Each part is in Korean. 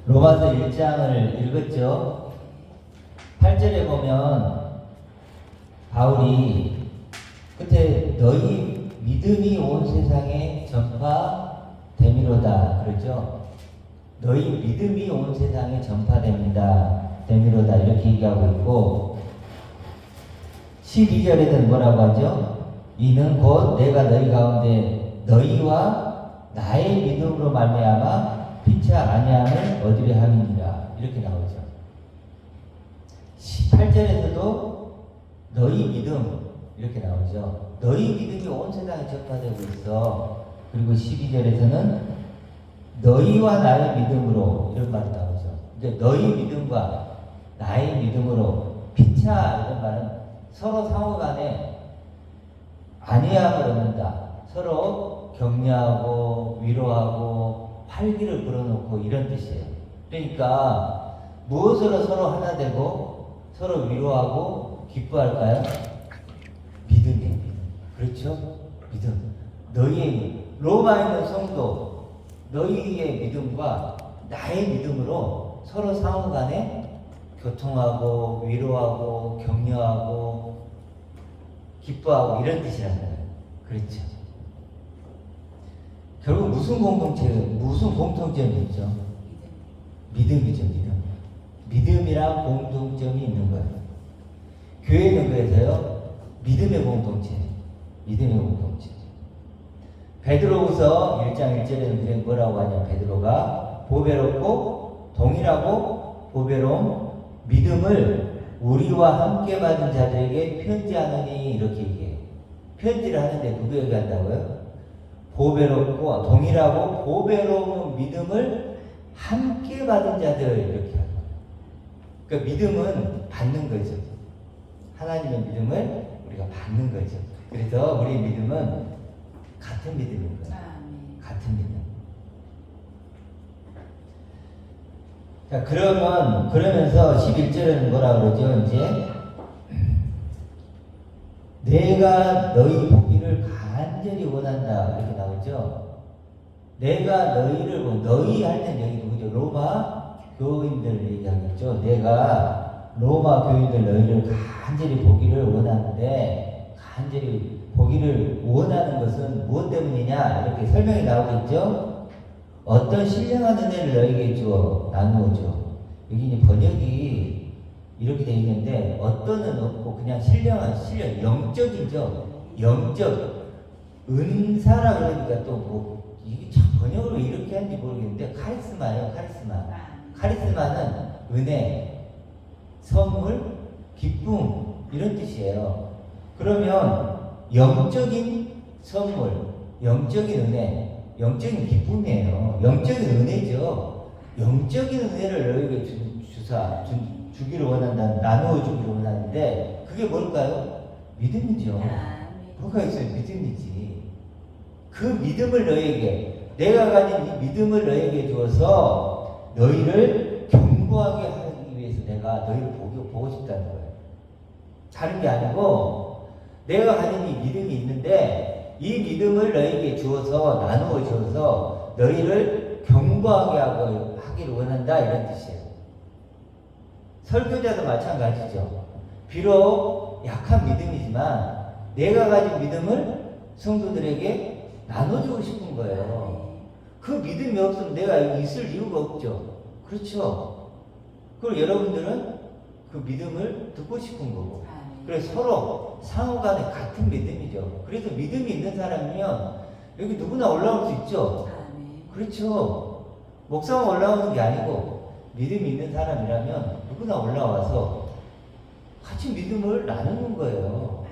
로마서 1장을 읽었죠. 8절에 보면 바울이 끝에 너희 믿음이 온 세상에 전파되미로다 그러죠. 너희 믿음이 온 세상에 전파됩니다. 되미로다 이렇게 얘기하고 있고 12절에는 뭐라고 하죠? 이는 곧 내가 너희 가운데 너희와 나의 믿음으로 말미암아 피치 아니함을 얻으려 함이니라 이렇게 나오죠. 18절에서도 너희 믿음 이렇게 나오죠. 너희 믿음이 온 세상에 전파되고 있어. 그리고 12절에서는 너희와 나의 믿음으로 이런 말이 나오죠. 이제 너희 믿음과 나의 믿음으로 피차 이런 말은 서로 상호간에 안위함을 얻는다. 서로 격려하고 위로하고 활기를 불어넣고 이런 뜻이에요. 그러니까 무엇으로 서로 하나 되고 서로 위로하고 기뻐할까요? 믿음이에요. 그렇죠? 믿음. 너희의 로마에 있는 성도 너희의 믿음과 나의 믿음으로 서로 상호간에 교통하고 위로하고 격려하고 기뻐하고 이런 뜻이란 거예요. 그렇죠? 결국 무슨 공통점이 있죠? 믿음이죠, 믿음. 믿음이란 공통점이 있는 거예요. 교회는 그래서요, 믿음의 공통체. 믿음의 공통체. 베드로후서 1장 1절에는 뭐라고 하냐, 베드로가 보배롭고 동일하고 보배로운 믿음을 우리와 함께 받은 자들에게 편지하느니 이렇게 얘기해요. 편지를 하는데 누구에게 한다고요? 보배롭고 동일하고 보배로운 믿음을 함께 받은 자들 이렇게 하는 거예요. 그러니까 믿음은 받는 거죠. 하나님의 믿음을 우리가 받는 거죠. 그래서 우리 믿음은 같은 믿음인 거예요. 같은 믿음. 자, 그러면서 11절에는 뭐라 그러죠? 이제 내가 너희 보기를 간절히 원한다 이렇게 나오죠. 내가 너희를 너희 할 땐 여기 누구죠? 로마 교인들 얘기하겠죠. 내가 로마 교인들 너희를 간절히 보기를 원하는데 간절히 보기를 원하는 것은 무엇 때문이냐 이렇게 설명이 나오겠죠. 어떤 신령한 은혜를 너희에게 주어 나누어 줘. 여기 이제 번역이 이렇게 되어 있는데 어떤은 없고 그냥 신령 영적이죠. 영적 은사라 그러니까 또 뭐 이게 참 번역으로 이렇게 하는지 모르겠는데 카리스마예요. 카리스마는 은혜, 선물, 기쁨 이런 뜻이에요. 그러면 영적인 선물, 영적인 은혜, 영적인 기쁨이에요. 영적인 은혜죠. 영적인 은혜를 너에게 주기를 원한다, 나누어 주기를 원하는데 그게 뭘까요? 믿음이죠. 뭐가 있어요? 믿음이지. 그 믿음을 너에게, 내가 가진 이 믿음을 너에게 주어서 너희를 견고하게 하기 위해서 내가 너희를 보고 싶다는 거예요. 다른 게 아니고 내가 가진 이 믿음이 있는데 이 믿음을 너에게 주어서 나누어 주어서 너희를 견고하게 하기를 원한다 이런 뜻이에요. 설교자도 마찬가지죠. 비록 약한 믿음이지만 내가 가진 믿음을 성도들에게 나눠주고 싶은 거예요. 그 믿음이 없으면 내가 있을 이유가 없죠. 그렇죠. 그리고 여러분들은 그 믿음을 듣고 싶은 거고. 그래서 서로 상호간에 같은 믿음이죠. 그래서 믿음이 있는 사람이면 여기 누구나 올라올 수 있죠. 그렇죠. 목사만 올라오는 게 아니고 믿음이 있는 사람이라면 누구나 올라와서 같이 믿음을 나누는 거예요.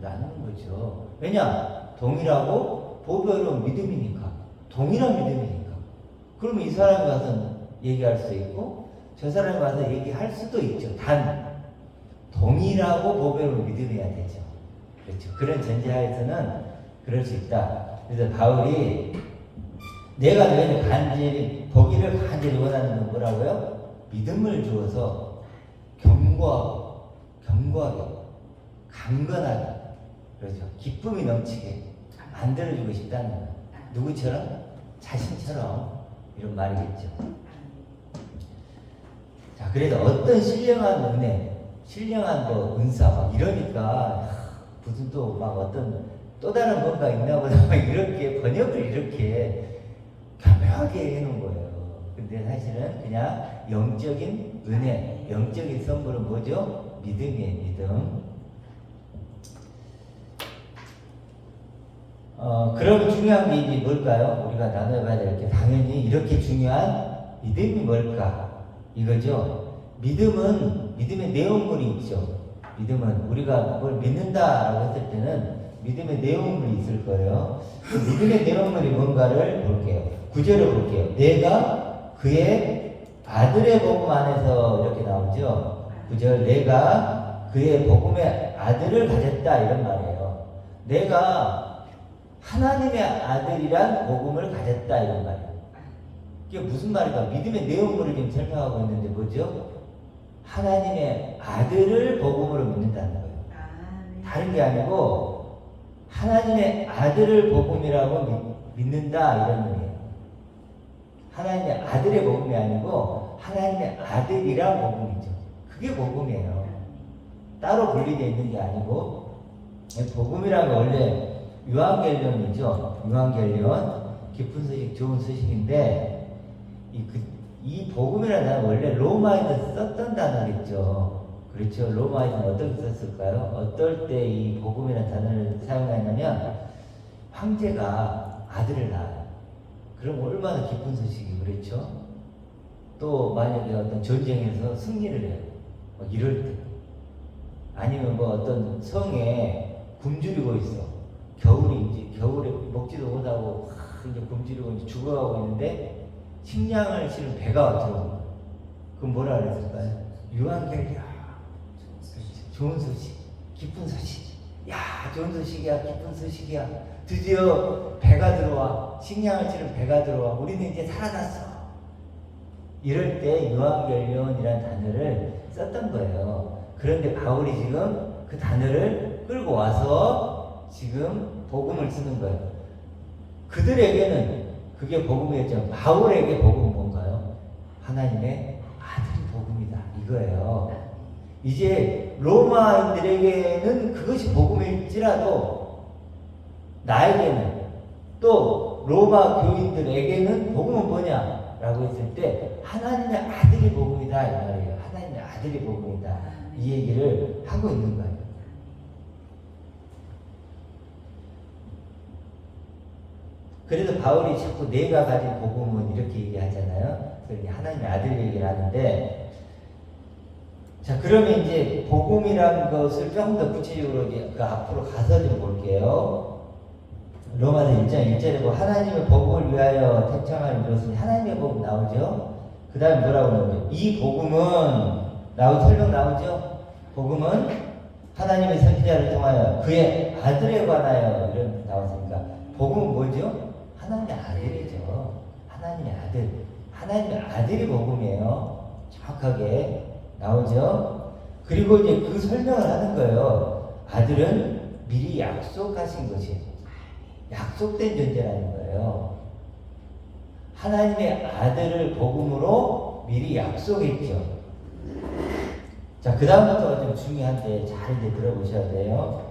나누는 거죠. 왜냐? 동일하고 보배로운 믿음이니까. 동일한 믿음이니까. 그러면 이 사람이 와서 얘기할 수 있고 저 사람이 와서 얘기할 수도 있죠. 단 동일하고 보배로운 믿음이어야 되죠. 그렇죠. 그런 전제하에서는 그럴 수 있다. 그래서 바울이 내가 너희를 보기를 간절히 원하는 건 뭐라고요? 믿음을 주어서 견고하게, 강건하게, 그렇죠. 기쁨이 넘치게 만들어주고 싶다는 거예요. 누구처럼? 자신처럼 이런 말이겠죠. 자, 그래서 어떤 신령한 은혜, 신령한 뭐 은사 막 이러니까 무슨 또 막 어떤 또 다른 뭔가 있나 보다 막 이렇게 번역을 이렇게 교묘하게 해놓은 거예요. 근데 사실은 그냥 영적인 은혜, 영적인 선물은 뭐죠? 믿음이에요, 믿음. 그럼 중요한 게 이제 뭘까요? 우리가 나눠봐야 될 게 당연히 이렇게 중요한 믿음이 뭘까? 이거죠. 믿음은 믿음의 내용물이 있죠. 믿음은 우리가 뭘 믿는다라고 했을 때는 믿음의 내용물이 있을 거예요. 그 믿음의 내용물이 뭔가를 볼게요. 구절을 볼게요. 내가 그의 아들의 복음 안에서 이렇게 나오죠. 구절 내가 그의 복음의 아들을 가졌다 이런 말이에요. 내가 하나님의 아들이란 복음을 가졌다 이런 말이에요. 이게 무슨 말일까? 믿음의 내용물을 지금 설명하고 있는데 뭐죠? 하나님의 아들을 복음으로 믿는다는 거예요. 다른 게 아니고 하나님의 아들을 복음이라고 믿는다 이런 의미예요. 하나님의 아들의 복음이 아니고 하나님의 아들이란 복음이죠. 그게 복음이에요. 따로 분리되어 있는 게 아니고 복음이라는 게 원래 유한겔리온이죠. 유한겔리온 깊은 소식, 좋은 소식인데 이 복음이라는 단어 원래 로마에서 썼던 단어겠죠. 그렇죠. 로마에서는 어떻게 썼을까요? 어떨 때 이 복음이라는 단어를 사용하냐면 황제가 아들을 낳아요. 그럼 얼마나 기쁜 소식이 그렇죠. 또 만약에 어떤 전쟁에서 승리를 해요. 막 이럴 때 아니면 뭐 어떤 성에 굶주리고 있어. 겨울에 먹지도 못하고 이제 굶주리고 이제 죽어가고 있는데 식량을 실은 배가 들어온 거예요. 그럼 뭐라 그랬을까요? 유한겔리온. 좋은 소식, 기쁜 소식. 야, 좋은 소식이야, 기쁜 소식이야. 드디어 배가 들어와. 식량을 실은 배가 들어와. 우리는 이제 살아났어. 이럴 때 유한겔리온이라는 단어를 썼던 거예요. 그런데 바울이 지금 그 단어를 끌고 와서 지금 복음을 쓰는 거예요. 그들에게는 그게 복음이었죠. 바울에게 복음은 뭔가요? 하나님의 아들이 복음이다 이거예요. 이제 로마인들에게는 그것이 복음일지라도 나에게는 또 로마 교인들에게는 복음은 뭐냐? 라고 했을 때 하나님의 아들이 복음이다 이 말이에요. 하나님의 아들이 복음이다 이 얘기를 하고 있는 거예요. 그래서 바울이 자꾸 내가 가진 복음은 이렇게 얘기하잖아요. 그래서 하나님의 아들 얘기를 하는데, 자 그러면 이제 복음이라는 것을 조금 더 구체적으로 이제 그 앞으로 가서 좀 볼게요. 로마서 1장 1절에 뭐 하나님의 복음을 위하여 택정한 이것은 하나님의 복음 나오죠. 그 다음에 뭐라고 나오죠? 이 복음은 설명 나오죠. 복음은 하나님의 선지자를 통하여 그의 아들에 관하여 이런 나왔으니까 복음은 뭐죠? 하나님의 아들이죠. 하나님의 아들. 하나님의 아들이 복음이에요. 정확하게 나오죠. 그리고 이제 그 설명을 하는 거예요. 아들은 미리 약속하신 것이에요. 약속된 존재라는 거예요. 하나님의 아들을 복음으로 미리 약속했죠. 자, 그 다음부터가 좀 중요한데 잘 이제 들어보셔야 돼요.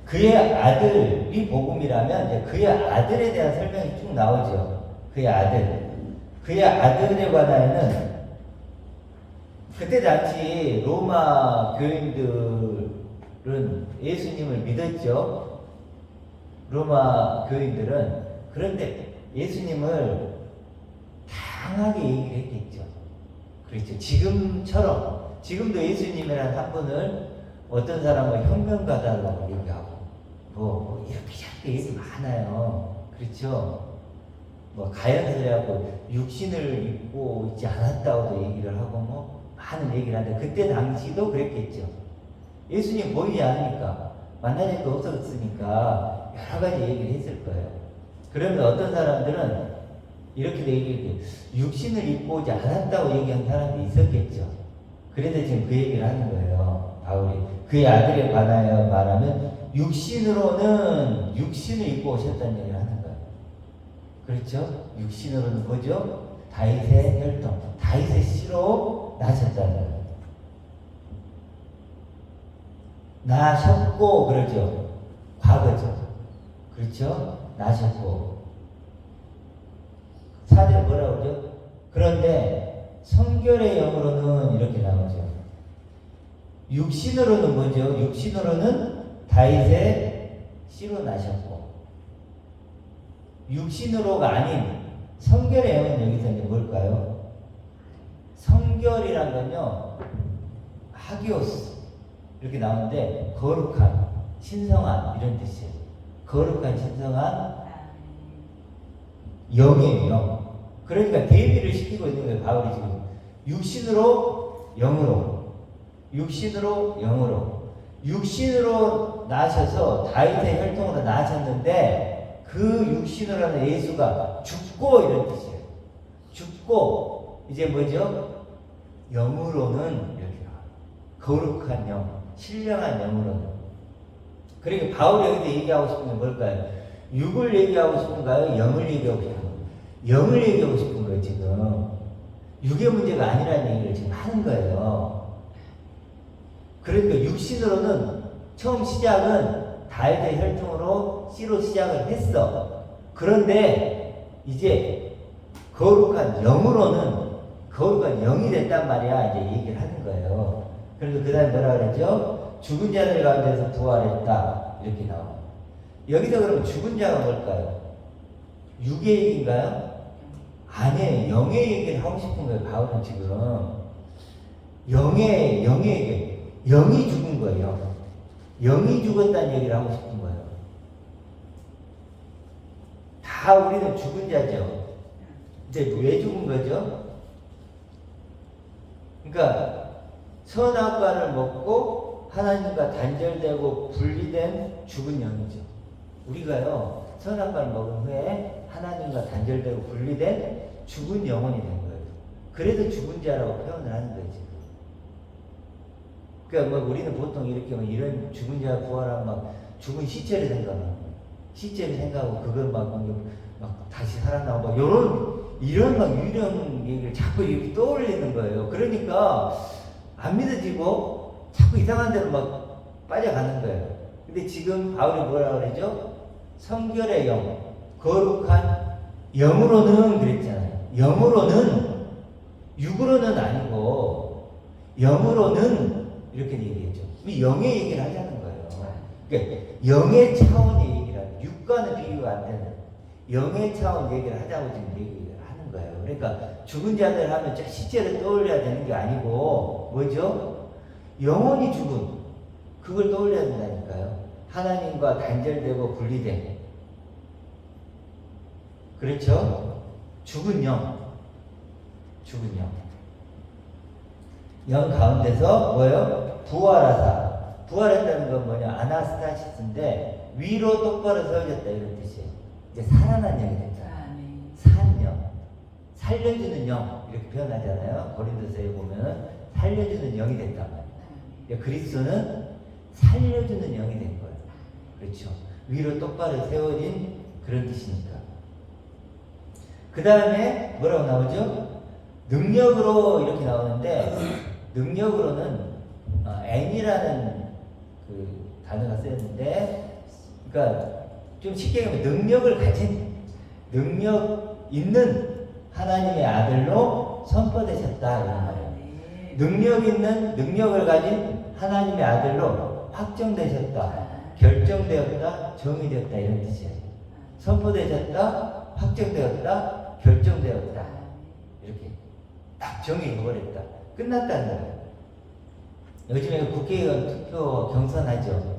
그의 아들이 복음이라면 이제 그의 아들에 대한 설명이 쭉 나오죠. 그의 아들. 그의 아들에 관하여는 그때 당시 로마 교인들은 예수님을 믿었죠. 로마 교인들은. 그런데 예수님을 강하게 얘기를 했겠죠. 그렇죠. 지금도 예수님이라는 한 분을 어떤 사람은 혁명가다라고 얘기하고 뭐 이렇게 얘기 많아요. 그렇죠. 뭐 가연스레하고 육신을 입고 있지 않았다고도 얘기를 하고 뭐 많은 얘기를 하는데 그때 당시도 그랬겠죠. 예수님 보이지 않으니까 만날 일도 없었으니까 여러 가지 얘기를 했을 거예요. 그러면 어떤 사람들은 이렇게도 얘기해요. 육신을 입고 오지 않았다고 얘기한 사람도 있었겠죠. 그래서 지금 그 얘기를 하는 거예요. 바울이 그의 아들에 관하여 말하면 육신으로는 육신을 입고 오셨다는 얘기를 하는 거예요. 그렇죠? 육신으로는 뭐죠? 다윗의 혈통, 다윗의 씨로 나셨고 그러죠. 과거죠. 그렇죠? 나셨고. 4절 뭐라고 그러죠? 그런데 성결의 영으로는 이렇게 나오죠. 육신으로는 뭐죠? 육신으로는 다윗의 씨로 나셨고, 육신으로가 아닌 성결의 영은 여기서 이제 뭘까요? 성결이란 건요, 하기오스 이렇게 나오는데 거룩한, 신성한 이런 뜻이에요. 거룩한, 신성한 영이에요. 영. 그러니까 대비를 시키고 있는 거예요. 바울이 지금 육신으로 영으로, 육신으로 영으로, 육신으로 나셔서 다윗의 혈통으로 나셨는데 그 육신으로는 예수가 죽고 이런 뜻이에요. 죽고 이제 뭐죠? 영으로는 이렇게 거룩한 영, 신령한 영으로는. 그러니까 바울이 여기서 얘기하고 싶은 게 뭘까요? 육을 얘기하고 싶은가요? 영을 얘기하고 싶은가요? 영을 얘기하고 싶은 거예요, 지금. 육의 문제가 아니라는 얘기를 지금 하는 거예요. 그러니까 육신으로는 처음 시작은 다윗의 혈통으로 씨로 시작을 했어. 그런데 이제 거룩한 영으로는 거룩한 영이 됐단 말이야. 이제 얘기를 하는 거예요. 그래서 그 다음에 뭐라 그랬죠? 죽은 자들 가운데서 부활했다. 이렇게 나와요. 여기서 그러면 죽은 자가 뭘까요? 육의 얘기인가요? 아니에요. 영의 얘기를 하고 싶은 거예요. 바울은 지금. 영의 얘기. 영이 죽은 거예요. 영이 죽었다는 얘기를 하고 싶은 거예요. 다 우리는 죽은 자죠. 이제 왜 죽은 거죠? 그러니까 선악과를 먹고 하나님과 단절되고 분리된 죽은 영이죠. 우리가요, 선악과를 먹은 후에 하나님과 단절되고 분리된 죽은 영혼이 된 거예요. 그래서 죽은 자라고 표현을 하는 거예요, 지금. 그러니까 뭐 우리는 보통 이렇게 뭐 이런 죽은 자 부활하면 막 죽은 시체를 생각하고, 시체를 생각하고 그걸 막 다시 살아나오고 막 이런 막 유령 얘기를 자꾸 이렇게 떠올리는 거예요. 그러니까 안 믿어지고 자꾸 이상한 데로 막 빠져가는 거예요. 근데 지금 바울이 뭐라고 그러죠? 성결의 영, 거룩한 영으로는 그랬잖아요. 영으로는, 육으로는 아니고 영으로는 이렇게 얘기했죠. 영의 얘기를 하자는 거예요. 그러니까 영의 차원의 얘기를 하는, 육과는 비교가 안 되는 영의 차원 얘기를 하자고 지금 얘기를 하는 거예요. 그러니까 죽은 자들 하면 저 시체를 떠올려야 되는 게 아니고 뭐죠? 영혼이 죽은 그걸 떠올려야 된다니까요. 하나님과 단절되고 분리된, 그렇죠? 죽은 영, 죽은 영. 영 가운데서 뭐예요? 부활하사. 부활했다는 건 뭐냐? 아나스타시스인데 위로 똑바로 세워졌다 이런 뜻이에요. 이제 살아난 영이 됐다. 산 영, 살려주는 영 이렇게 표현하잖아요. 고린도서에 보면 살려주는 영이 됐단 말이에요. 그리스도는 살려주는 영이 된 거예요. 그렇죠? 위로 똑바로 세워진 그런 뜻이니까. 그 다음에 뭐라고 나오죠? 능력으로 이렇게 나오는데 능력으로는 N이라는 그 단어가 쓰였는데, 그러니까 좀 쉽게 하면 능력을 가진, 능력 있는 하나님의 아들로 선포되셨다 이런 말이에요. 능력 있는, 능력을 가진 하나님의 아들로 확정되셨다, 결정되었다, 정의되었다 이런 뜻이에요. 선포되셨다, 확정되었다, 결정되었다 이렇게 딱 정의해버렸다, 끝났다는 거예요. 요즘에 국회의원 투표 경선하죠.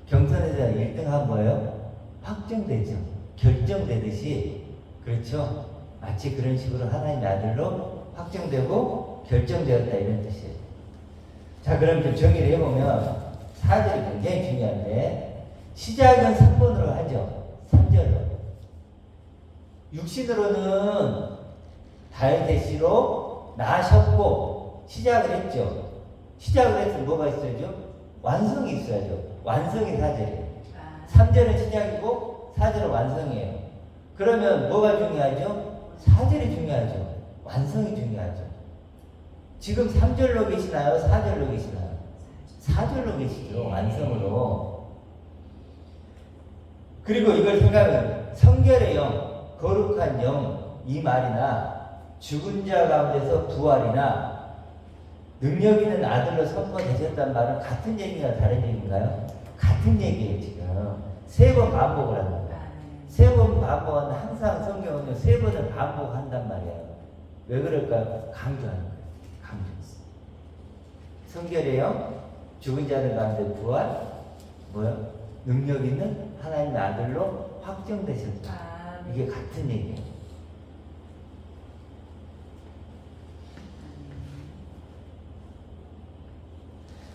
경선에서 1등한 뭐예요? 확정되죠. 결정되듯이. 그렇죠? 마치 그런 식으로 하나님의 아들로 확정되고 결정되었다 이런 뜻이에요. 자, 그럼 좀 정의를 해보면 4절이 굉장히 중요한데, 시작은 3번으로 하죠. 3절로. 육신으로는 다윗의 씨로 나셨고 시작을 했죠. 시작을 했으면 뭐가 있어야죠? 완성이 있어야죠. 완성이 4절이에요. 3절은 시작이고 4절은 완성이에요. 그러면 뭐가 중요하죠? 4절이 중요하죠. 완성이 중요하죠. 지금 3절로 계시나요? 4절로 계시나요? 사절로 계시죠. 완성으로. 그리고 이걸 생각하면 성결의 영, 거룩한 영 이 말이나 죽은 자 가운데서 부활이나 능력 있는 아들로 선포되셨단 말은 같은 얘기가 다른 얘기인가요? 같은 얘기예요. 지금 세 번 반복을 한다. 세 번 반복은 항상 성경은 세 번을 반복한단 말이에요. 왜 그럴까요? 강조하는 거예요. 강조. 성결의 영, 죽은 자들 가운데 부활, 뭐요? 능력 있는 하나님의 아들로 확정되셨다. 이게 같은 얘기예요.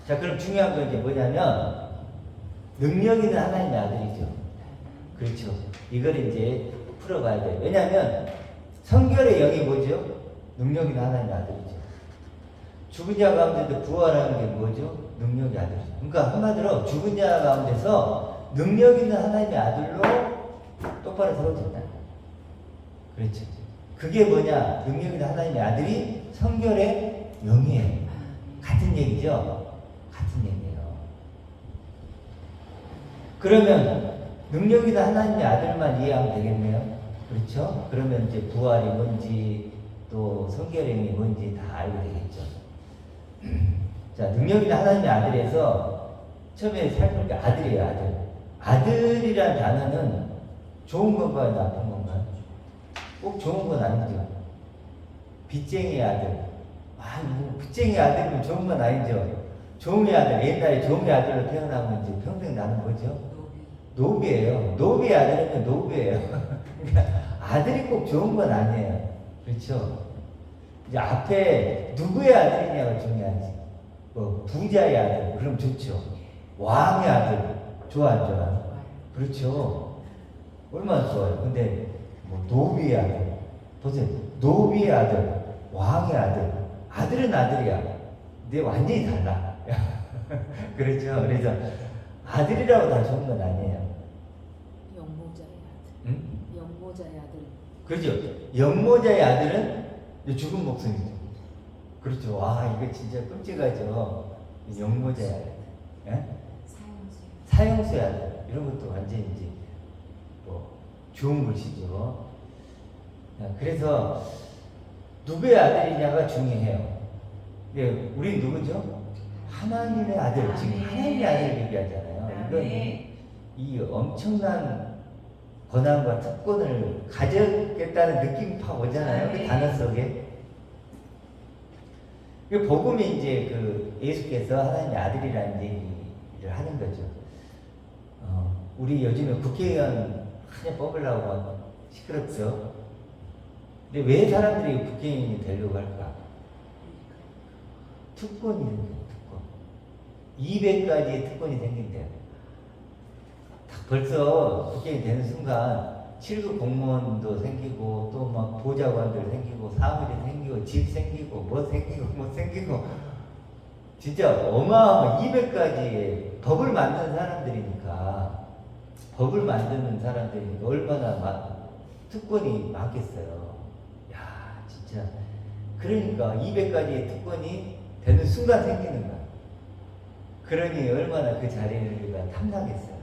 자, 그럼 중요한 건 이제 뭐냐면 능력 있는 하나님의 아들이죠. 그렇죠. 이걸 이제 풀어봐야 돼요. 왜냐하면 성결의 영이 뭐죠? 능력 있는 하나님의 아들이죠. 죽은 자 가운데도 부활하는 게 뭐죠? 능력의 아들이죠. 그러니까 한마디로 죽은 자 가운데서 능력 있는 하나님의 아들로 똑바로 세워졌다. 그렇죠. 그게 뭐냐? 능력 있는 하나님의 아들이 성결의 영이에요. 같은 얘기죠? 같은 얘기예요. 그러면 능력 있는 하나님의 아들만 이해하면 되겠네요. 그렇죠? 그러면 이제 부활이 뭔지 또 성결의 영이 뭔지 다 알게 되겠죠. 자, 능력 있는 하나님의 아들에서 처음에 살펴볼 게 아들이에요. 아들. 아들이라는 단어는 좋은 건가요? 나쁜 건가요? 꼭 좋은 건 아니죠. 빚쟁이 아들. 뭐 빚쟁이 아들이면 좋은 건 아니죠. 종의 아들, 옛날에 종의 아들로 태어나면 이제 평생 나는 거죠. 노비예요. 노비의 아들이면 노비예요. 그러니까 아들이 꼭 좋은 건 아니에요. 그렇죠? 이제 앞에 누구의 아들이냐가 중요하지. 뭐 부자의 아들, 그럼 좋죠. 왕의 아들, 좋아 안 좋아? 그렇죠. 얼마나 좋아요. 근데 뭐 노비의 아들, 보세요. 노비의 아들, 왕의 아들, 아들은 아들이야. 근데 완전히 달라. 그렇죠. 그래서 아들이라고 다 좋은 건 아니에요. 영모자의 아들. 응? 영모자의 아들. 그렇죠. 영모자의 아들은 죽은 목숨이죠. 그렇죠. 와, 이거 진짜 끔찍하죠. 영모자의 아들. 예? 사형수의 아들. 이런 것도 완전히 이제 뭐 좋은 글씨죠. 그래서 누구의 아들이냐가 중요해요. 근데 우린 누구죠? 하나님의 아들. 지금 하나님의 아들을 얘기하잖아요. 이건 이 엄청난 권한과 특권을 가졌겠다는 느낌이 팍 오잖아요. 그 단어 속에. 그 복음이 이제 그 예수께서 하나님의 아들이라는 얘기를 하는 거죠. 우리 요즘에 국회의원 하냐 뽑으려고 막 시끄럽죠. 근데 왜 사람들이 국회의원이 되려고 할까? 특권이 생겨요. 특권. 200가지의 특권이 생긴대요. 벌써 국회의원이 되는 순간 7급 공무원도 생기고 또 막 보좌관들 생기고 사무실 생기고 집 생기고 뭐 생기고 뭐 생기고 진짜 어마어마 200가지의 법을 만드는 사람들이니까 얼마나 특권이 많겠어요. 야, 진짜 그러니까 200가지의 특권이 되는 순간 생기는 거야. 그러니 얼마나 그 자리를 우리가 탐나겠어요.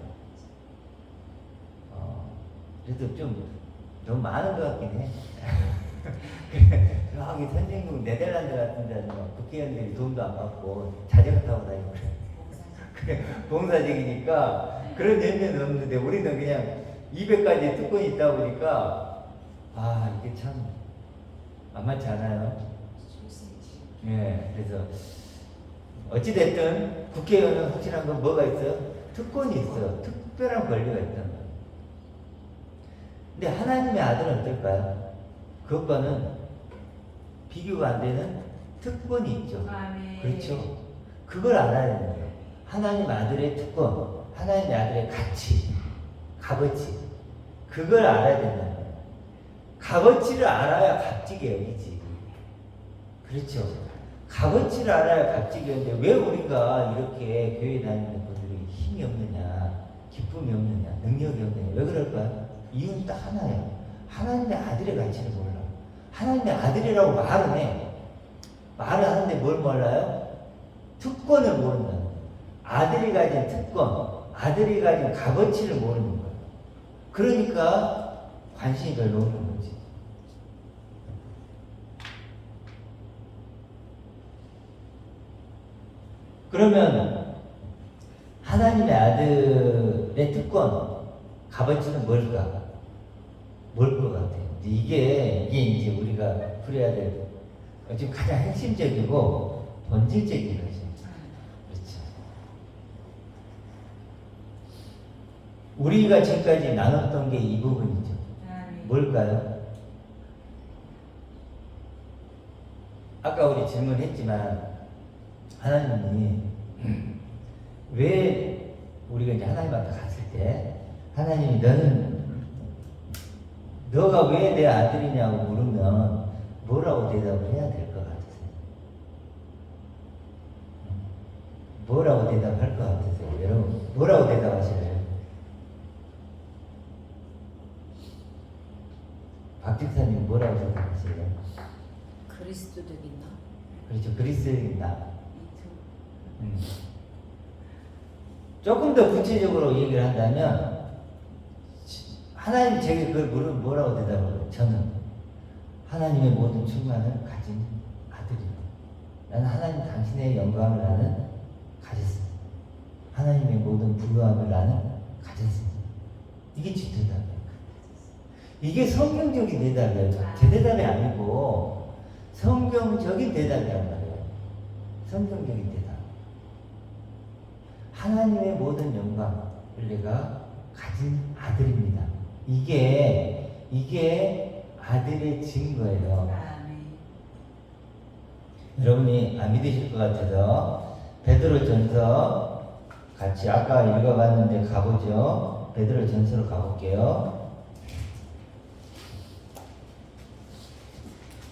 그래도 좀 너무 많은 것 같긴 해. 저기 선진국 네덜란드 같은 데는 국회의원들이 돈도 안 받고 자전거 타고 다니고 그래. 봉사직이니까 그런 연면은 없는데 우리는 그냥 200가지 특권이 있다 보니까 이게 참 만만치 않아요. 예, 그래서 어찌됐든 국회의원은 확실한 건 뭐가 있어요? 특권이 있어요. 특별한 권리가 있다는 거예요. 근데 하나님의 아들은 어떨까요? 그것과는 비교가 안 되는 특권이 있죠. 그렇죠. 그걸 알아야 되는 거예요. 하나님 아들의 특권, 하나님의 아들의 가치, 값어치. 그걸 알아야 된다는 거예요. 값어치를 알아야 값지게 여기지. 그렇죠. 값어치를 알아야 값지게 여기는데 왜 우리가 이렇게 교회 다니는 분들이 힘이 없느냐, 기쁨이 없느냐, 능력이 없느냐. 왜 그럴까요? 이유는 딱 하나예요. 하나님의 아들의 가치를 몰라. 하나님의 아들이라고 말은 해. 말은 하는데 뭘 몰라요? 특권을 모른다는 거예요. 아들이 가진 특권, 아들이 가진 값어치를 모르는 거예요. 그러니까 관심이 별로 없는 거지. 그러면 하나님의 아들의 특권, 값어치는 뭘까? 뭘 것 같아요? 이게 이제 우리가 풀어야 될 지금 가장 핵심적이고 본질적인 거죠. 그렇죠. 우리가 지금까지 나눴던 게 이 부분이죠. 뭘까요? 아까 우리 질문했지만 하나님이 왜 우리가 이제 하나님 앞에 갔을 때 하나님이 너가 왜 내 아들이냐고 물으면 뭐라고 대답을 해야 될 것 같으세요? 뭐라고 대답할 것 같으세요? 여러분 뭐라고 대답하실래요? 박 집사님 뭐라고 대답하실래요? 그리스도적인 나. 그렇죠. 그리스도인 나. 조금 더 구체적으로 얘기를 한다면 하나님 제게 그걸 물으면 뭐라고 대답해요? 저는 하나님의 모든 충만을 가진 아들입니다. 나는 하나님 당신의 영광을 나는 가졌습니다. 하나님의 모든 부유함을 나는 가졌습니다. 이게 제 대답이에요. 이게 성경적인 대답이에요. 제 대답이 아니고 성경적인 대답이란 말이에요. 성경적인 대답. 하나님의 모든 영광을 내가 가진 아들입니다. 이게 아들의 증거예요. 여러분이 안 믿으실 것 같아서 베드로전서 같이 아까 읽어봤는데 가보죠. 베드로전서로 가볼게요.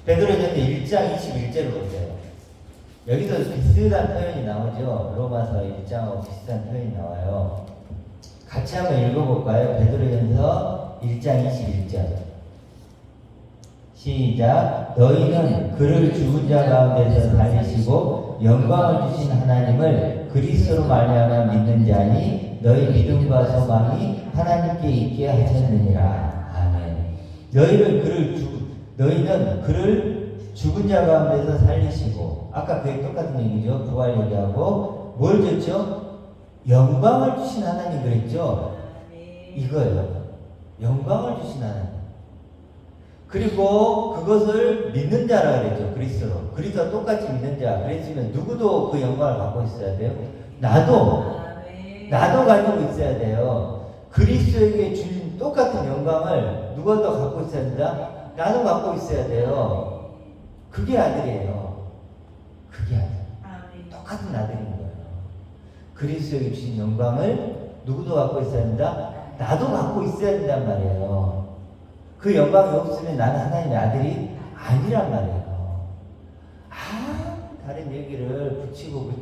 베드로전서 1장 21절을 보세요. 여기도 비슷한 표현이 나오죠. 로마서 1장하고 비슷한 표현이 나와요. 같이 한번 읽어볼까요? 베드로전서 1장 21절. 시작. 너희는 그를 죽은 자 가운데서 살리시고 영광을 주신 하나님을 그리스도로 말미암아 믿는 자니 너희 믿음과 소망이 하나님께 있게 하셨느니라. 아멘. 너희는 그를 죽은 자 가운데서 살리시고, 아까 그게 똑같은 얘기죠. 부활 얘기하고 뭘 줬죠? 영광을 주신 하나님 그랬죠. 이거예요. 영광을 주신 하나님. 그리고 그것을 믿는 자라 그랬죠. 그리스도로. 그리스도와 똑같이 믿는 자. 그랬으면 누구도 그 영광을 갖고 있어야 돼요. 나도 가지고 있어야 돼요. 그리스도에게 주신 똑같은 영광을 누가 더 갖고 있어야 된다? 나도 갖고 있어야 돼요. 그게 아들이에요. 그게 아들. 똑같은 아들인 거예요. 그리스도에게 주신 영광을 누구도 갖고 있어야 된다? 나도 갖고 있어야 된단 말이에요. 그 영광이 없으면 나는 하나님의 아들이 아니란 말이에요. 다른 얘기를 붙이고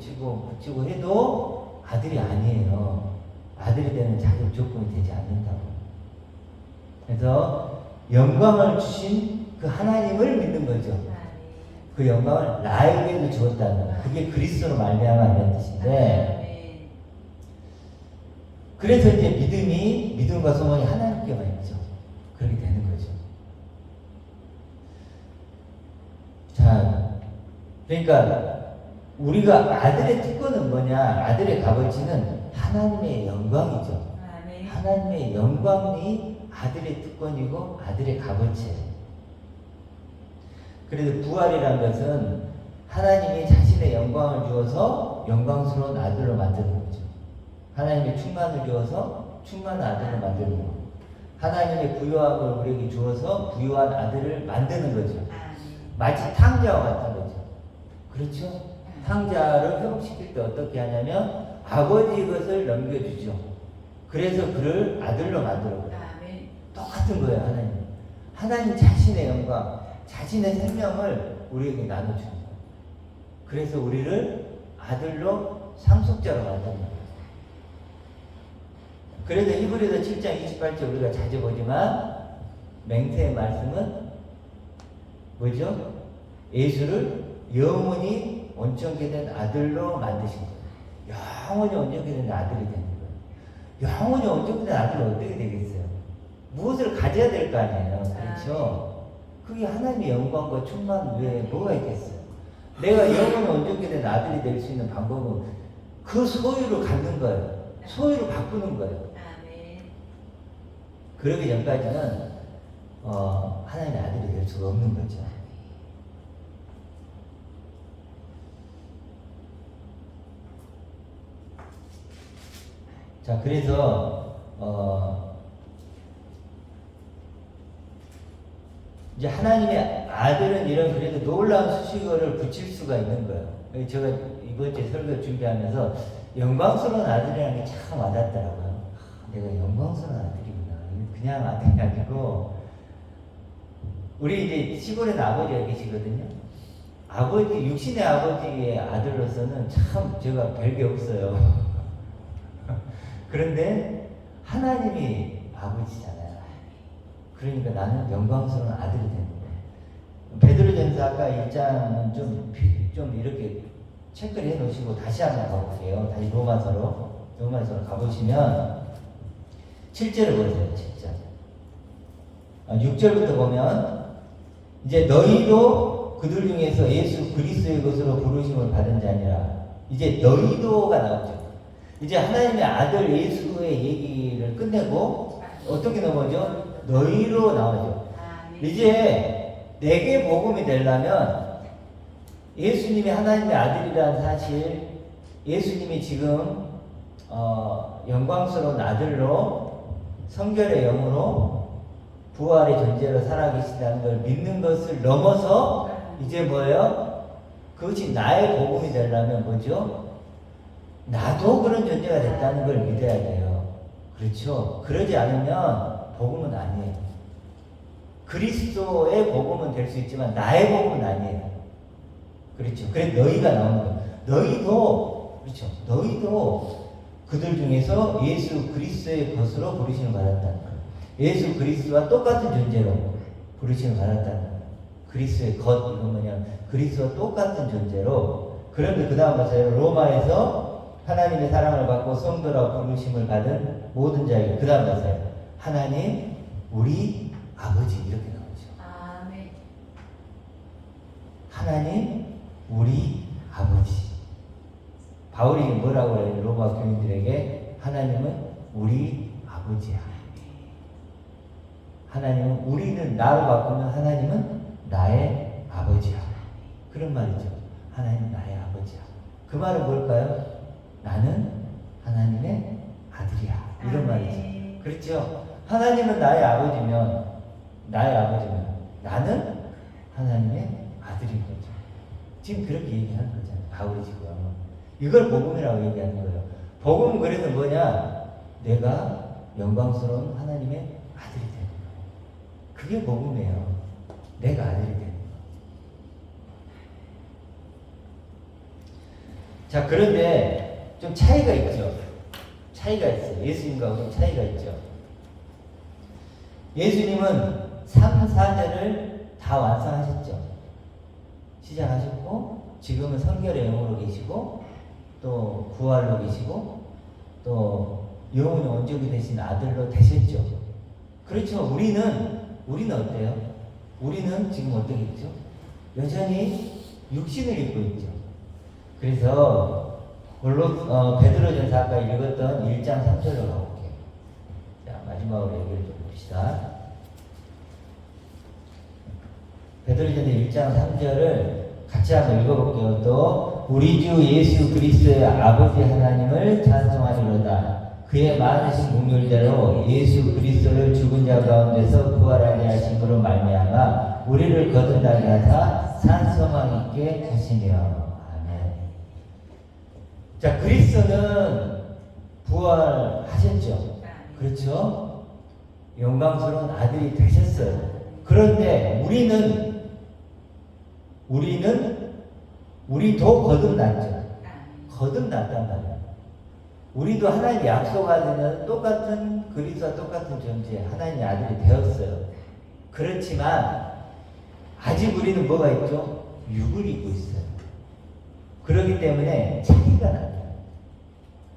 해도 아들이 아니에요. 아들이 되는 자격 조건이 되지 않는다고. 그래서 영광을 주신 그 하나님을 믿는 거죠. 그 영광을 나에게도 주었다는, 그게 그리스도로 말미암아 이런 뜻인데, 그래서 이제 믿음과 소망이 하나님께만 있죠. 그렇게 되는 거죠. 자, 그러니까 우리가 아들의 특권은 뭐냐? 아들의 값어치는 하나님의 영광이죠. 하나님의 영광이 아들의 특권이고 아들의 값어치예요. 그래서 부활이란 것은 하나님이 자신의 영광을 주어서 영광스러운 아들로 만드는 거죠. 하나님의 충만을 주어서 충만한 아들을 만드는 거죠. 하나님의 부유함을 우리에게 주어서 부유한 아들을 만드는 거죠. 마치 탕자와 같은 거죠. 그렇죠? 탕자를 회복시킬 때 어떻게 하냐면 아버지 것을 넘겨주죠. 그래서 그를 아들로 만들어버려요. 똑같은 거예요. 하나님 자신의 영광, 자신의 생명을 우리에게 나눠주는 거예요. 그래서 우리를 아들로 상속자로 만드는 거예요. 그래서 히브리서 7장 28절 우리가 자주 보지만 맹세의 말씀은 뭐죠? 예수를 영원히 온전케 된 아들로 만드신 거예요. 영원히 온전히 아들이 되는 거예요. 영원히 온전히 아들이 어떻게 되겠어요? 무엇을 가져야 될 거 아니에요. 그렇죠? 그게 하나님의 영광과 충만 외에 뭐가 있겠어요? 내가 영원히 온전히 된 아들이 될 수 있는 방법은 그 소유를 갖는 거예요. 소유를 바꾸는 거예요. 그러기 전까지는 하나님의 아들이 될 수가 없는 거죠. 자, 그래서 이제 하나님의 아들은 이런 그래도 놀라운 수식어를 붙일 수가 있는 거예요. 제가 이번 주에 설교 준비하면서 영광스러운 아들이라는 게 참 와닿더라고요. 내가 영광스러운 아들이구나. 그냥 아들이 아니고 우리 이제 시골에 아버지가 계시거든요. 아버지, 육신의 아버지의 아들로서는 참 제가 별게 없어요. 그런데 하나님이 아버지잖아요. 그러니까 나는 영광스러운 아들이 되는 거예요. 베드로전서 아까 1장은 좀 이렇게 체크를 해 놓으시고 다시 한번 가볼게요. 다시 로마서로 가보시면 7절을 보세요. 7절. 6절부터 보면 이제 너희도 그들 중에서 예수 그리스도의 것으로 부르심을 받은 자니라. 이제 너희도가 나오죠. 이제 하나님의 아들 예수의 얘기를 끝내고 어떻게 넘어져? 너희로 나오죠. 이제 내게 복음이 되려면 예수님이 하나님의 아들이라는 사실, 예수님이 지금 영광스러운 아들로 성결의 영으로 부활의 존재로 살아계시다는 걸 믿는 것을 넘어서 이제 뭐예요? 그것이 나의 복음이 되려면 뭐죠? 나도 그런 존재가 됐다는 걸 믿어야 돼요. 그렇죠? 그러지 않으면 복음은 아니에요. 그리스도의 복음은 될 수 있지만 나의 복음은 아니에요. 그렇죠? 그래서 너희가 나오는 거예요. 너희도, 그렇죠? 너희도 그들 중에서 예수 그리스도의 것으로 부르심을 받았다는 거예요. 예수 그리스도와 똑같은 존재로 부르심을 받았다는 거예요. 그리스도의 것, 이건 뭐냐? 그리스도와 똑같은 존재로. 그런데 그 다음 보세요. 로마에서 하나님의 사랑을 받고 성도라 부르심을 받은 모든 자에게. 그 다음 보세요. 하나님, 우리 아버지. 이렇게 나오죠. 아멘. 하나님, 우리 아버지. 바울이 뭐라고 해요? 로마 교인들에게 하나님은 우리 아버지야. 하나님은 우리는 나로 바꾸면 하나님은 나의 아버지야. 그런 말이죠. 하나님은 나의 아버지야. 그 말은 뭘까요? 나는 하나님의 아들이야. 이런 말이죠. 그렇죠? 하나님은 나의 아버지면 나는 하나님의 아들인 거죠. 지금 그렇게 얘기하는 거잖아요. 바울이 지금. 이걸 복음이라고 얘기하는 거예요. 복음은 그래서 뭐냐? 내가 영광스러운 하나님의 아들이 되는 거예요. 그게 복음이에요. 내가 아들이 되는 거예요. 자, 그런데 좀 차이가 있죠. 차이가 있어요. 예수님과 좀 차이가 있죠. 예수님은 3, 4절을 다 완성하셨죠. 시작하셨고 지금은 성결의 영으로 계시고 또 부활로 계시고 또 영혼이 온전히 되신 아들로 되셨죠. 그렇죠. 우리는 어때요? 우리는 지금 어떻게 있죠? 여전히 육신을 입고 있죠. 그래서 베드로전서 아까 읽었던 1장 3절로 가볼게요. 자, 마지막으로 얘기를 좀 봅시다. 베드로전서 1장 3절을 같이 한번 읽어볼게요. 또 우리 주 예수 그리스도의 아버지 하나님을 찬송하리로다. 그의 많으신 긍휼대로 예수 그리스도를 죽은 자 가운데서 부활하게 하심으로 말미암아 우리를 거듭나게 하사 산 소망 있게 하시며. 아멘. 자, 그리스도는 부활하셨죠. 그렇죠? 영광스러운 아들이 되셨어요. 그런데 우리도 거듭났죠. 거듭났단 말이에요. 우리도 하나님의 약속하는 똑같은 그리스도와 똑같은 존재, 하나님의 아들이 되었어요. 그렇지만 아직 우리는 뭐가 있죠? 육을 입고 있어요. 그렇기 때문에 차이가 나요.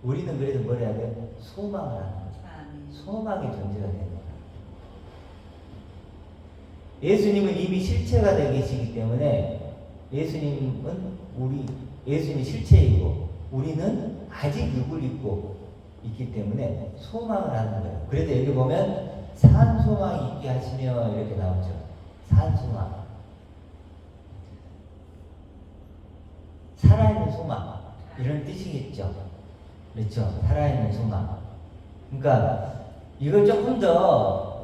우리는 그래도 뭘 해야 돼? 소망을 하는 거죠. 아멘. 소망의 존재가 되는 거예요. 예수님은 이미 실체가 되어 계시기 때문에 예수님이 실체이고 우리는 아직 육을 입고 있기 때문에 소망을 하는 거예요. 그래도 여기 보면 산 소망이 있게 하시며 이렇게 나오죠. 산 소망. 살아있는 소망. 이런 뜻이겠죠. 그렇죠. 살아있는 소망. 그러니까 이걸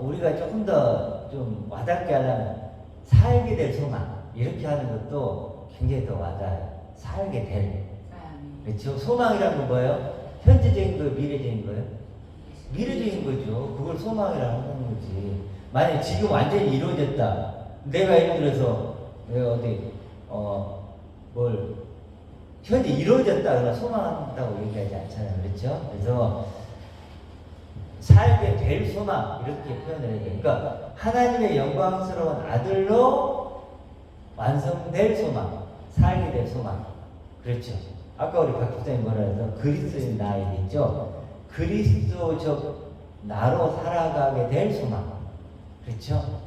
우리가 조금 더 좀 와닿게 하려면 살게 될 소망. 이렇게 하는 것도 굉장히 더 와닿아요. 살게 될. 아멘. 그렇죠. 소망이란 건 뭐예요? 현재적인 거예요? 미래적인 거예요? 미래적인 거죠. 그걸 소망이라고 하는 거지. 만약 지금 완전히 이루어졌다. 내가 예를 들어서 내가 현재 이루어졌다 그러면 소망한다고 얘기하지 않잖아요. 그렇죠? 그래서 살게 될 소망 이렇게 표현을 해야 돼요. 그러니까 하나님의 영광스러운 아들로 완성될 소망, 살게 될 소망. 그렇죠. 아까 우리 박 목사님 뭐라 해서 그리스도인 나 얘기했죠. 그리스도적 나로 살아가게 될 소망. 그렇죠.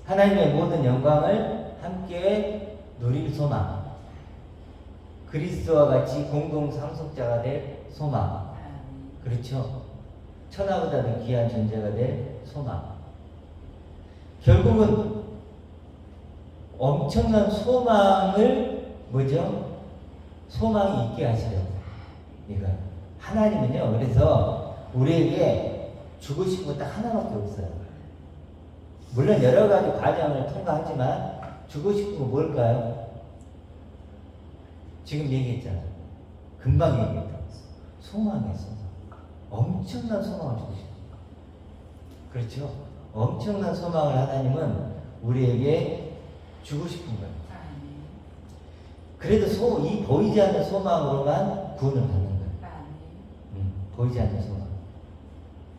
하나님의 모든 영광을 함께 누릴 소망. 그리스도와 같이 공동 상속자가 될 소망. 그렇죠. 천하보다도 귀한 존재가 될 소망. 결국은 엄청난 소망을 소망이 있게 하시려고. 그러니까 하나님은요. 그래서 우리에게 주고 싶은 거 딱 하나밖에 없어요. 물론 여러 가지 과정을 통과하지만 주고 싶은 거 뭘까요? 지금 얘기했잖아요. 금방 얘기했다. 소망이에요. 소망. 엄청난 소망을 주고 싶어요. 그렇죠? 엄청난 소망을 하나님은 우리에게 주고 싶은 거예요. 그래도 이 보이지 않는 소망으로만 구원을 받는 거예요. 보이지 않는 소망.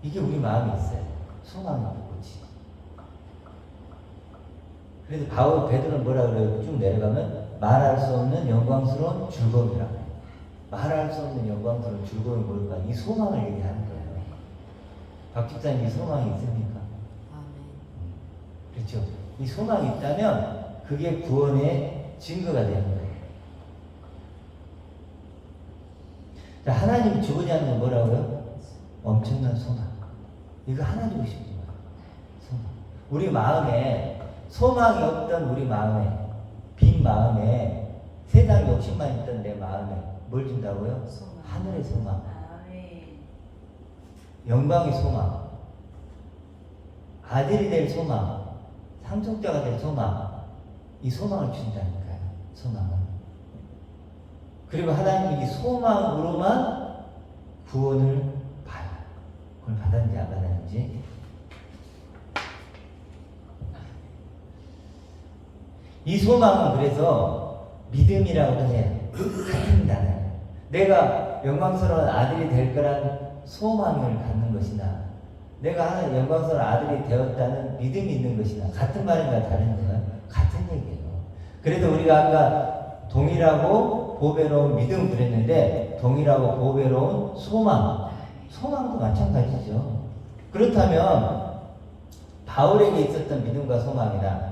이게 우리 마음에 있어요. 소망이 없지. 그래서 베드로는 뭐라 그래요? 쭉 내려가면 말할 수 없는 영광스러운 즐거움이라고 해요. 말할 수 없는 영광스러운 즐거움이 뭘까? 이 소망을 얘기하는 거예요. 박 집사님 이 소망이 있습니까? 그렇죠. 이 소망이 있다면 그게 구원의 증거가 되는 거예요. 자, 하나님이 주고자 하는 건 뭐라고요? 엄청난 소망. 이거 하나 주고 싶은 거예요. 소망. 우리 마음에 소망이 없던 우리 마음에 빈 마음에 세상 욕심만 있던 내 마음에 뭘 준다고요? 소망. 하늘의 소망. 아멘. 영광의 소망. 아들이 될 소망. 상속자가 될 소망. 이 소망을 준다니까요. 소망은. 그리고 하나님이 이 소망으로만 구원을 봐요. 그걸 받았는지 안 받았는지. 이 소망은 그래서 믿음이라고도 해요. 같은 단어예요. 내가 영광스러운 아들이 될 거란 소망을 갖는 것이나 내가 하나님 영광스러운 아들이 되었다는 믿음이 있는 것이나 같은 말인가 다른 건가요? 같은 얘기예요. 그래도 우리가 아까 동일하고 보배로운 믿음 그랬는데 동일하고 보배로운 소망도 마찬가지죠. 그렇다면 바울에게 있었던 믿음과 소망이나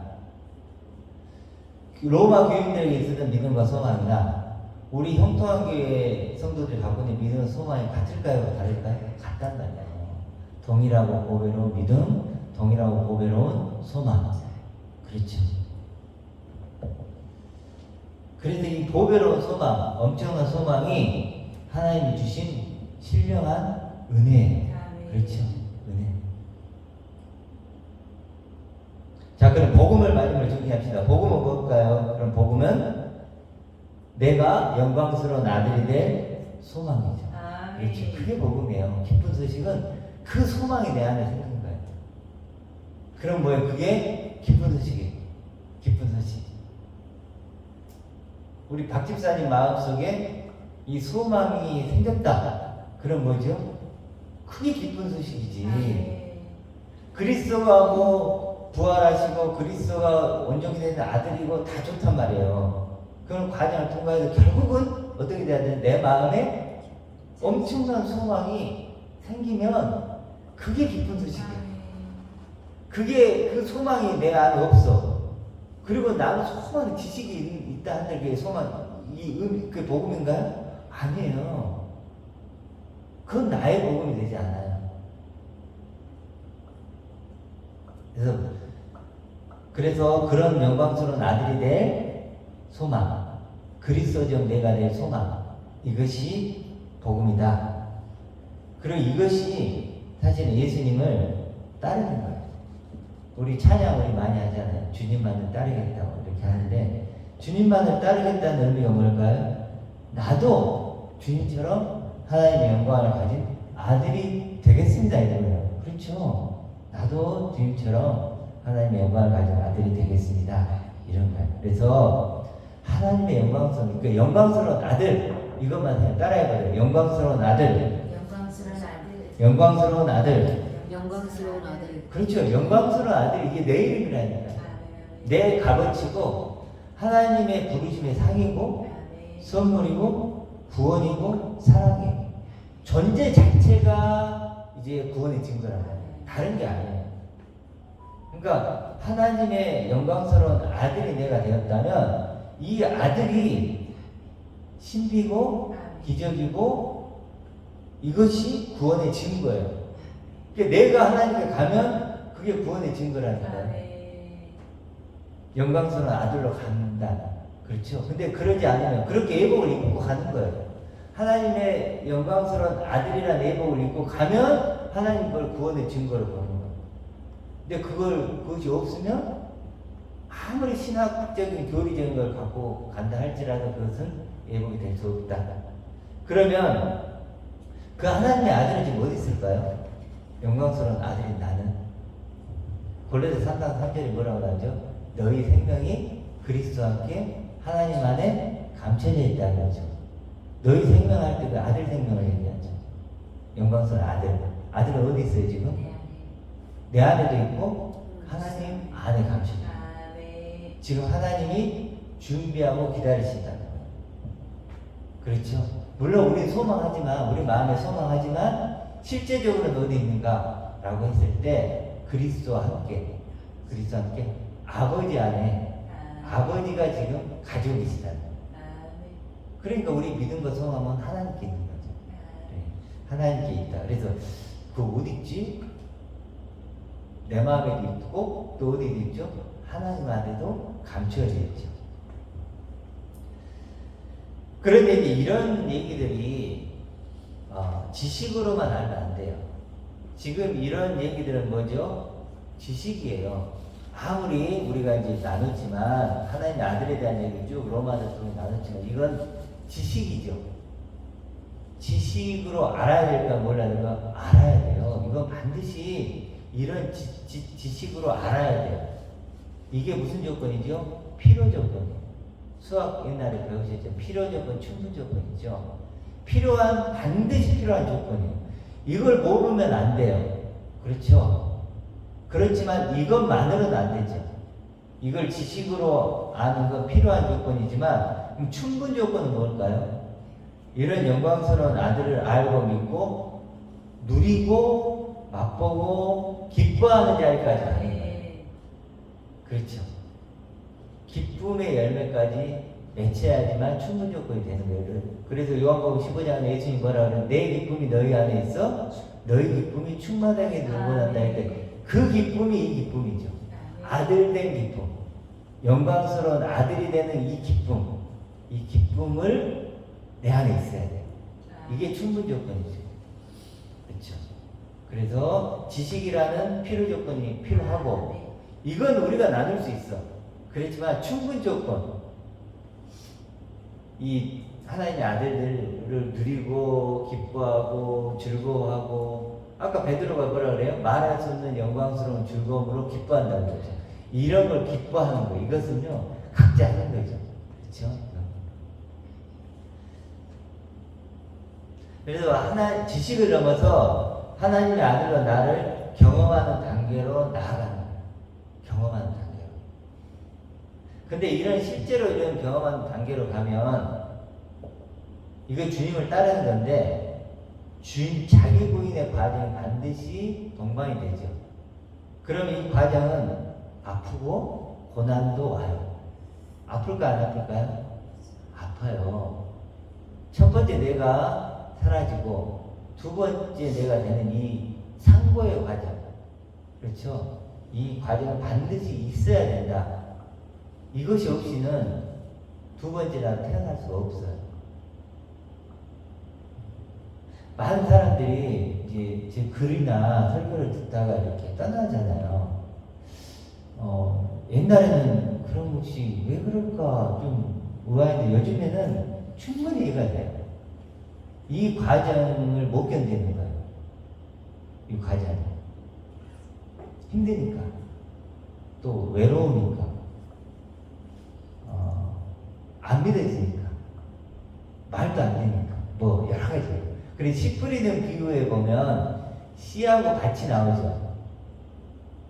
로마 교인들에게 있었던 믿음과 소망이나 우리 형통한교회 성도들이 갖고 있는 믿음과 소망이 같을까요? 다를까요? 같단 말이에요. 동일하고 보배로운 믿음, 동일하고 보배로운 소망. 그렇죠. 그래서 이 보배로운 소망, 엄청난 소망이 하나님이 주신 신령한 은혜예요. 그렇죠. 은혜. 자, 그럼 복음을 마지막으로 정리합시다. 복음은 뭘까요? 그럼 복음은 내가 영광스러운 아들이 될 소망이죠. 그렇죠. 그게 복음이에요. 기쁜 소식은 그 소망이 내 안에 생긴 거예요. 그럼 뭐예요? 그게 기쁜 소식이에요. 기쁜 소식. 우리 박 집사님 마음속에 이 소망이 생겼다. 그럼 뭐죠? 그게 기쁜 소식이지. 그리스도가 부활하시고 그리스도가 온전히 되는 아들이고 다 좋단 말이에요. 그런 과정을 통과해서 결국은 어떻게 돼야 돼? 내 마음에 엄청난 소망이 생기면 그게 기쁜 소식이야. 그게 그 소망이 내 안에 없어. 그리고 나는 소망의 지식이 있다 한들 그게 소망, 그게 복음인가요? 아니에요. 그건 나의 복음이 되지 않아요. 그래서 그런 영광스러운 아들이 될 소망, 그리스도적 내가 될 소망, 이것이 복음이다. 그리고 이것이 사실은 예수님을 따르는 거예요. 우리 찬양 우리 많이 하잖아요. 주님만을 따르겠다고 이렇게 하는데, 주님만을 따르겠다는 의미가 뭘까요? 나도 주님처럼 하나님의 영광을 가진 아들이 되겠습니다, 이거예요. 그렇죠? 나도 주님처럼 하나님의 영광을 가진 아들이 되겠습니다, 이런 거예요. 그래서 하나님의 영광스러운, 그러니까 영광스러운 아들, 이것만 해요. 따라해봐요. 영광스러운 아들. 영광스러운 아들. 영광스러운 아들. 영광스러운 아들. 그렇죠. 영광스러운 아들, 이게 내 이름이라니까. 내 값어치고 하나님의 부르심의 상이고 선물이고 구원이고 사랑이에요. 존재 자체가 이제 구원의 증거라는 거예요. 다른 게 아니에요. 그러니까 하나님의 영광스러운 아들이 내가 되었다면 이 아들이 신비고 기적이고 이것이 구원의 증거예요. 그러니까 내가 하나님께 가면 그게 구원의 증거라니까요. 영광스러운 아들로 간다. 그렇죠. 근데 그러지 않으면 그렇게 예복을 입고 가는 거예요. 하나님의 영광스러운 아들이라는 예복을 입고 가면 하나님 걸 구원의 증거로 보는 거예요. 근데 그것이 없으면 아무리 신학적인 교리적인 걸 갖고 간다 할지라도 그것은 예복이 될 수 없다. 그러면 그 하나님의 아들은 지금 어디 있을까요? 영광스러운 아들인 나는. 골로새 3장 3절에 뭐라고 하죠? 너희 생명이 그리스도와 함께 하나님 안에 감춰져 있다는 거죠. 너희 생명할 때 그 아들 생명을 얘기하죠. 영광스러운 아들. 아들은 어디 있어요 지금? 내 안에도 있고 하나님 안에 감춰져 있어요. 지금 하나님이 준비하고 기다리신다는 거예요. 그렇죠? 물론 우리 소망하지만, 우리 마음에 소망하지만 실제적으로는 어디 있는가? 라고 했을 때 그리스도와 함께 아버지 안에 아버지가 지금 가지고 계시다는 거예요. 그러니까 우리 믿음과 소망은 하나님께 있는 거죠. 네. 하나님께 있다. 그래서 그 어디 있지? 내 마음에도 있고 또 어디도 있죠? 하나님 안에도 감춰져 있죠. 그런데 이제 이런 얘기들이 지식으로만 알면 안 돼요. 지금 이런 얘기들은 뭐죠? 지식이에요. 아무리 우리가 이제 나눴지만, 하나님의 아들에 대한 얘기 쭉 로마서 통해 나눴지만, 이건 지식이죠. 지식으로 알아야 될까 몰라야 될까? 알아야 돼요. 이건 반드시 이런 지식으로 알아야 돼요. 이게 무슨 조건이죠? 필요 조건이에요. 수학 옛날에 배우셨죠? 필요 조건, 충분 조건이죠. 반드시 필요한 조건이에요. 이걸 모르면 안 돼요. 그렇죠? 그렇지만 이것만으로는 안 되죠. 이걸 지식으로 아는 건 필요한 조건이지만, 그럼 충분 조건은 뭘까요? 이런 영광스러운 아들을 알고 믿고, 누리고, 맛보고, 기뻐하는 자리까지 가는 거예요. 그렇죠? 기쁨의 열매까지 맺혀야지만 충분 조건이 되는 거예요. 그래서 요한복음 15장에 예수님이 뭐라 그러면 내 기쁨이 너희 안에 있어 너희 기쁨이 충만하게 늘어난다 할 때 그 기쁨이 이 기쁨이죠. 아들 된 기쁨, 영광스러운 아들이 되는 이 기쁨을 내 안에 있어야 돼요. 이게 충분 조건이죠. 그렇죠? 그래서 지식이라는 필요 조건이 필요하고, 이건 우리가 나눌 수 있어. 그렇지만 충분 조건, 이 하나님의 아들들을 누리고 기뻐하고 즐거워하고, 아까 베드로가 뭐라 그래요? 말할 수 없는 영광스러운 즐거움으로 기뻐한다는 거죠. 이런 걸 기뻐하는 거, 이것은요 각자 하는 거죠. 그렇죠? 그래서 지식을 넘어서 하나님의 아들로 나를 경험하는 단계로 나아가는 거예요. 경험하는 단계로. 근데 실제로 이런 경험하는 단계로 가면, 이거 주님을 따르는 건데, 주인 자기 부인의 과정이 반드시 동반이 되죠. 그러면 이 과정은 아프고 고난도 와요. 아플까 안 아플까요? 아파요. 첫 번째 내가 사라지고 두 번째 내가 되는 이 상고의 과정, 그렇죠? 이 과정은 반드시 있어야 된다. 이것이 없이는 두 번째 나로 태어날 수가 없어요. 많은 사람들이 이제 제 글이나 설교를 듣다가 이렇게 떠나잖아요. 옛날에는 그런 것이 왜 그럴까 좀 의아했는데 요즘에는 충분히 이해가 돼요. 이 과정을 못 견디는 거예요. 이 과정. 힘드니까. 또 외로우니까. 안 믿어지니까. 말도 안 되니까. 뭐 여러 가지. 그리고 씨 뿌리는 비유에 보면 씨하고 밭이 나오죠.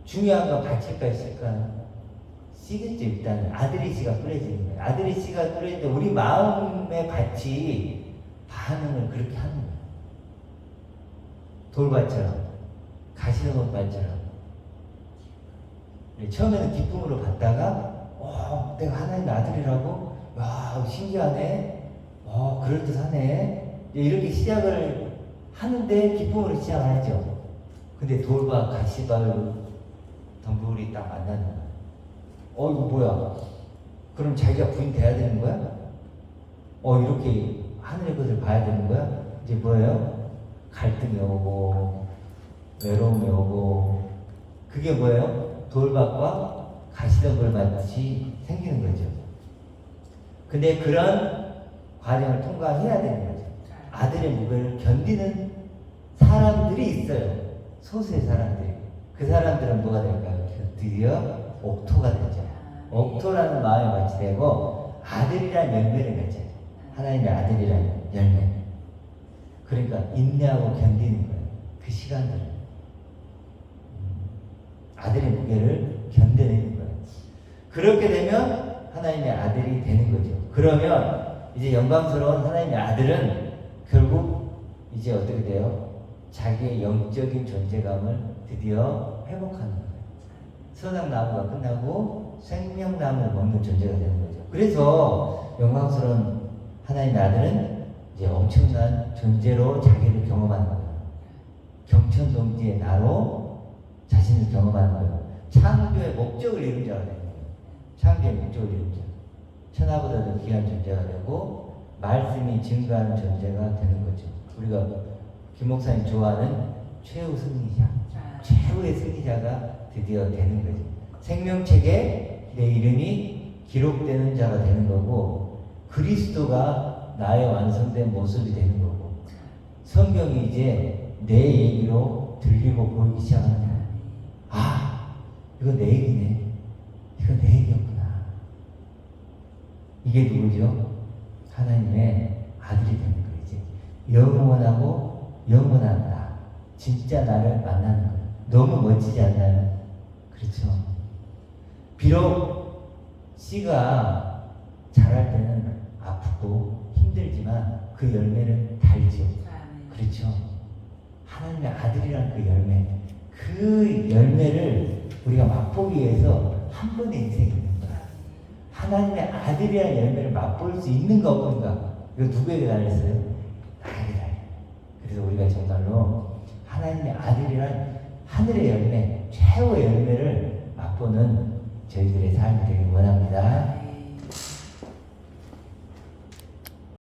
중요한 건 밭일까요, 씨일까요? 씨겠죠. 일단 아들이 씨가 뿌려지는 거예요. 아들이 씨가 뿌려지는데 우리 마음의 밭이 반응을 그렇게 하는 거예요. 돌밭처럼, 가시덤불밭처럼. 처음에는 기쁨으로 봤다가, 내가 하나님의 아들이라고, 와 신기하네, 그럴듯하네. 이렇게 시작을 하는데 기쁨으로 시작을 하죠. 근데 돌밭, 가시밭, 덤불이 딱 만나는 거예요. 이거 뭐야? 그럼 자기가 부인 돼야 되는 거야? 이렇게 하늘의 것을 봐야 되는 거야? 이제 뭐예요? 갈등이 오고, 외로움이 오고, 그게 뭐예요? 돌밭과 가시덤불밭이 생기는 거죠. 근데 그런 과정을 통과해야 되는 거죠. 아들의 무게를 견디는 사람들이 있어요. 소수의 사람들이. 그 사람들은 뭐가 될까요? 드디어 옥토가 되죠. 옥토라는 마음에 같이 되고 아들이란 열매를 맺어요. 하나님의 아들이란 열매. 그러니까 인내하고 견디는 거예요. 그 시간들을. 아들의 무게를 견뎌내는 거예요. 그렇게 되면 하나님의 아들이 되는 거죠. 그러면 이제 영광스러운 하나님의 아들은 결국 이제 어떻게 돼요? 자기의 영적인 존재감을 드디어 회복하는 거예요. 선악나무가 끝나고 생명나무를 먹는 존재가 되는 거죠. 그래서 영광스러운 하나님의 아들은 이제 엄청난 존재로 자기를 경험하는 거예요. 경천동지의 나로 자신을 경험하는 거예요. 창조의 목적을 이룬 자가 되는 거예요. 창조의 목적을 이룬 자. 천하보다도 귀한 존재가 되고 말씀이 증거하는 존재가 되는 거죠. 우리가 김 목사님 좋아하는 최후 승리자, 최후의 승리자가 드디어 되는 거죠. 생명책에 내 이름이 기록되는 자가 되는 거고 그리스도가 나의 완성된 모습이 되는 거고 성경이 이제 내 얘기로 들리고 보이기 시작하는 거예요. 이거 내 얘기네. 이거 내 얘기였구나. 이게 누구죠? 하나님의 아들이 되는 거예요. 이제 영원하고 영원한 나, 진짜 나를 만나는 거예요. 너무 멋지지 않나요? 그렇죠. 비록 씨가 자랄 때는 아프고 힘들지만 그 열매는 달죠. 그렇죠. 하나님의 아들이란 그 열매, 그 열매를 우리가 맛보기 위해서 한 번의 인생이 있는 거야. 하나님의 아들이란 열매를 맛볼 수 있는가 없는가? 이거 누구에게 달렸어요? 나에게 달려. 그래서 우리가 정말로 하나님의 아들이란 하늘의 열매, 최후의 열매를 맛보는 저희들의 삶이 되길 원합니다.